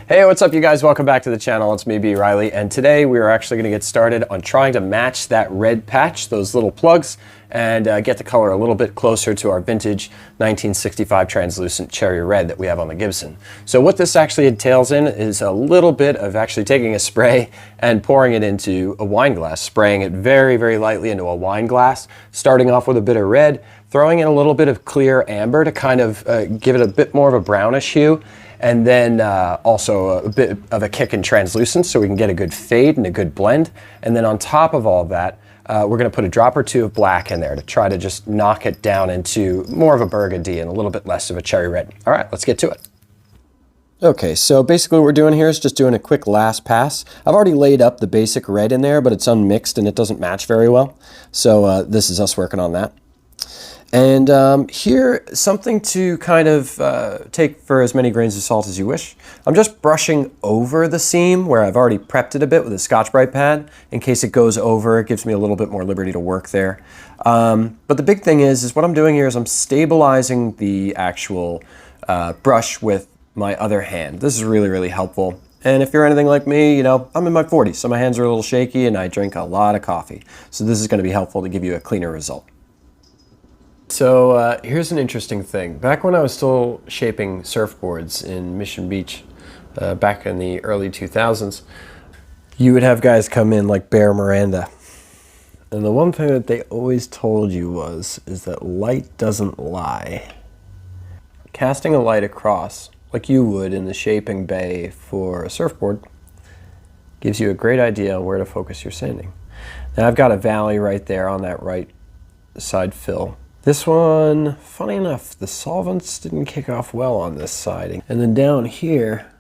Hey, what's up you guys? Welcome back to the channel. It's me, B. Riley, and today we are actually going to get started on trying to match that red patch, those little plugs, and get the color a little bit closer to our vintage 1965 translucent cherry red that we have on the Gibson. So what this actually entails in is a little bit of actually taking a spray and pouring it into a wine glass, spraying it very, very lightly into a wine glass, starting off with a bit of red, throwing in a little bit of clear amber to kind of give it a bit more of a brownish hue, and then also a bit of a kick in translucence so we can get a good fade and a good blend. And then on top of all of that, we're going to put a drop or two of black in there to try to just knock it down into more of a burgundy and a little bit less of a cherry red. All right, let's get to it. Okay, so basically what we're doing here is just doing a quick last pass. I've already laid up the basic red in there, but it's unmixed and it doesn't match very well. So this is us working on that. And here, something to kind of take for as many grains of salt as you wish. I'm just brushing over the seam where I've already prepped it a bit with a Scotch-Brite pad. In case it goes over, it gives me a little bit more liberty to work there. But the big thing is what I'm doing here is I'm stabilizing the actual brush with my other hand. This is really, really helpful. And if you're anything like me, you know, I'm in my 40s, so my hands are a little shaky and I drink a lot of coffee. So this is going to be helpful to give you a cleaner result. So here's an interesting thing. Back when I was still shaping surfboards in Mission Beach, back in the early 2000s, you would have guys come in like Bear Miranda. And the one thing that they always told you is that light doesn't lie. Casting a light across, like you would in the shaping bay for a surfboard, gives you a great idea on where to focus your sanding. Now I've got a valley right there on that right side fill. This one, funny enough, the solvents didn't kick off well on this side. And then down here,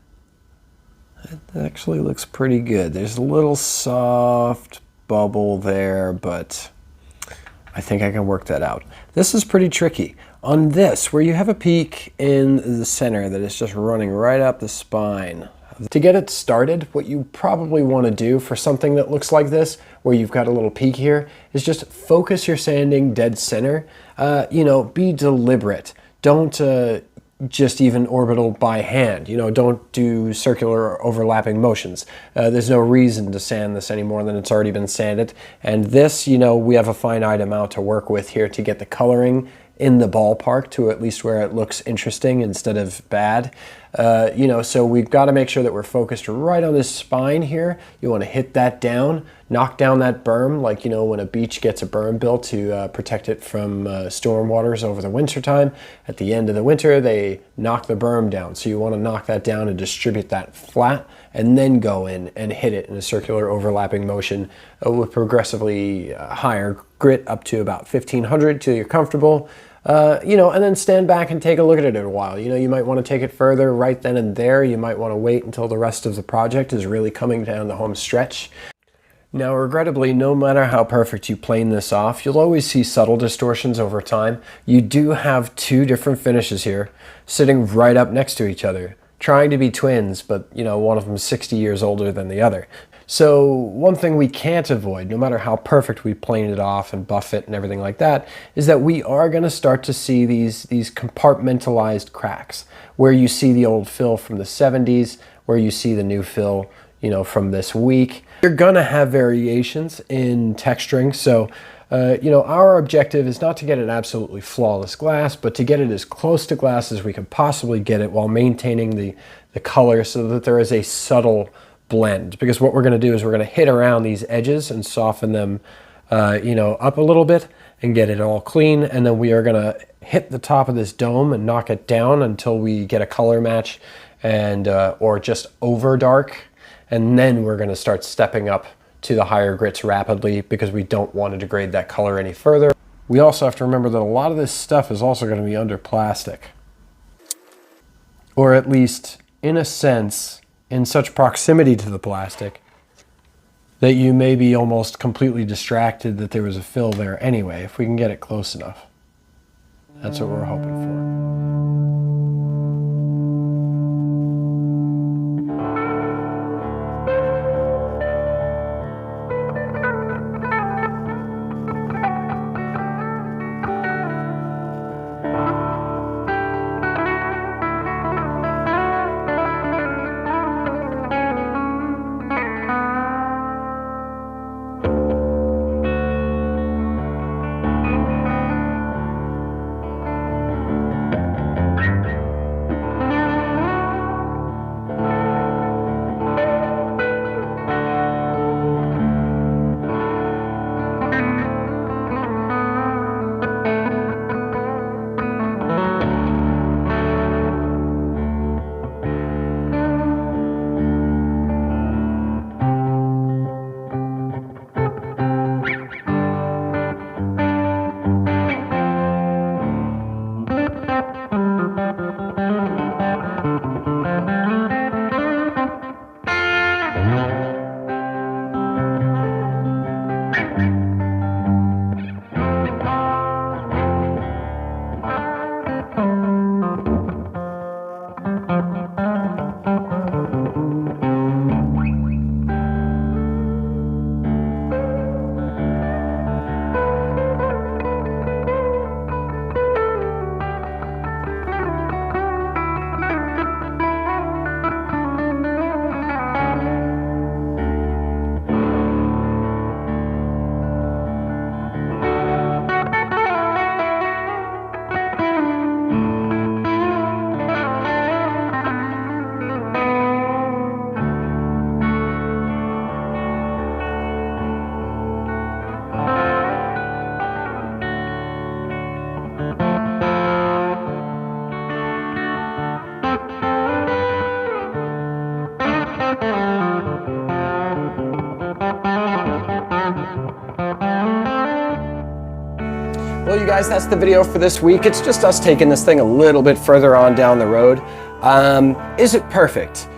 it actually looks pretty good. There's a little soft bubble there, but I think I can work that out. This is pretty tricky. On this, where you have a peak in the center that is just running right up the spine, to get it started, what you probably want to do for something that looks like this, where you've got a little peak here, is just focus your sanding dead center. You know, be deliberate. Don't just even orbital by hand. You know, don't do circular overlapping motions. There's no reason to sand this any more than it's already been sanded. And this, you know, we have a finite amount to work with here to get the coloring in the ballpark to at least where it looks interesting instead of bad. You know, so we've got to make sure that we're focused right on this spine here. You want to hit that down, knock down that berm, like, you know, when a beach gets a berm built to protect it from storm waters over the winter time. At the end of the winter, they knock the berm down. So you want to knock that down and distribute that flat, and then go in and hit it in a circular overlapping motion with progressively higher grit up to about 1500 till you're comfortable. You know, and then stand back and take a look at it in a while. You know, you might want to take it further right then and there. You might want to wait until the rest of the project is really coming down the home stretch. Now, regrettably, no matter how perfect you plane this off, you'll always see subtle distortions over time. You do have two different finishes here, sitting right up next to each other, trying to be twins, but, you know, one of them is 60 years older than the other. So one thing we can't avoid, no matter how perfect we plane it off and buff it and everything like that, is that we are going to start to see these compartmentalized cracks, where you see the old fill from the 70s, where you see the new fill, you know, from this week. You're going to have variations in texturing. So, you know, our objective is not to get an absolutely flawless glass, but to get it as close to glass as we can possibly get it while maintaining the color so that there is a subtle blend. Because what we're going to do is we're going to hit around these edges and soften them, you know, up a little bit and get it all clean. And then we are going to hit the top of this dome and knock it down until we get a color match and or just over dark. And then we're going to start stepping up to the higher grits rapidly because we don't want to degrade that color any further. We also have to remember that a lot of this stuff is also going to be under plastic, or at least in a sense in such proximity to the plastic that you may be almost completely distracted that there was a fill there anyway, if we can get it close enough. That's what we're hoping for. Well, you guys, that's the video for this week. It's just us taking this thing a little bit further on down the road. Is it perfect?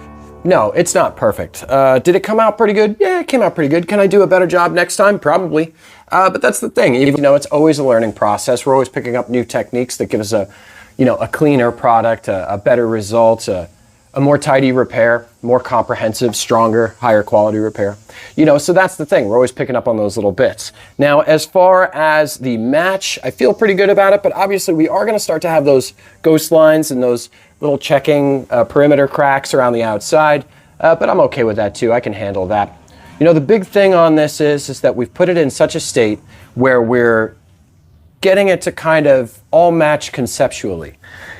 No, it's not perfect. Did it come out pretty good? Yeah, it came out pretty good. Can I do a better job next time? Probably. But that's the thing. You know, it's always a learning process. We're always picking up new techniques that give us a cleaner product, a better result, a more tidy repair, more comprehensive, stronger, higher quality repair. So that's the thing. We're always picking up on those little bits. Now, as far as the match, I feel pretty good about it, but obviously we are going to start to have those ghost lines and those little checking perimeter cracks around the outside, but I'm okay with that too. I can handle that. The big thing on this is that we've put it in such a state where we're getting it to kind of all match conceptually.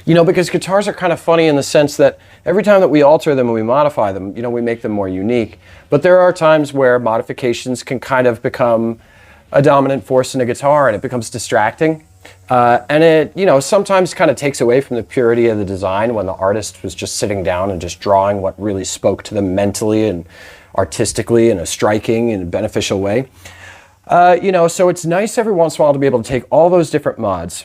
Because guitars are kind of funny in the sense that every time that we alter them and we modify them, we make them more unique. But there are times where modifications can kind of become a dominant force in a guitar and it becomes distracting. And it, sometimes kind of takes away from the purity of the design when the artist was just sitting down and just drawing what really spoke to them mentally and artistically in a striking and beneficial way. So it's nice every once in a while to be able to take all those different mods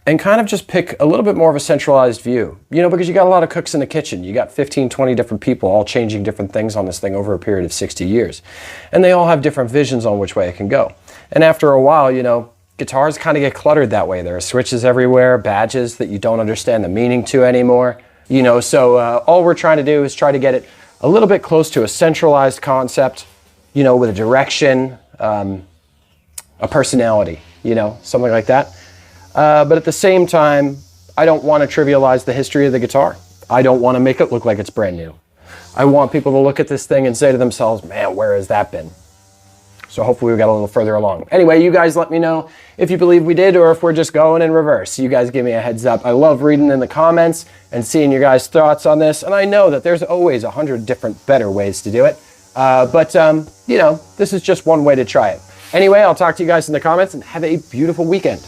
and kind of just pick a little bit more of a centralized view, because you got a lot of cooks in the kitchen. You got 15, 20 different people all changing different things on this thing over a period of 60 years. And they all have different visions on which way it can go. And after a while, guitars kind of get cluttered that way. There are switches everywhere, badges that you don't understand the meaning to anymore. So all we're trying to do is try to get it a little bit close to a centralized concept, with a direction, a personality, something like that. But at the same time, I don't want to trivialize the history of the guitar. I don't want to make it look like it's brand new. I want people to look at this thing and say to themselves, man, where has that been? So hopefully we got a little further along. Anyway, you guys let me know if you believe we did or if we're just going in reverse. You guys give me a heads up. I love reading in the comments and seeing your guys' thoughts on this. And I know that there's always 100 different better ways to do it. But this is just one way to try it. Anyway, I'll talk to you guys in the comments and have a beautiful weekend.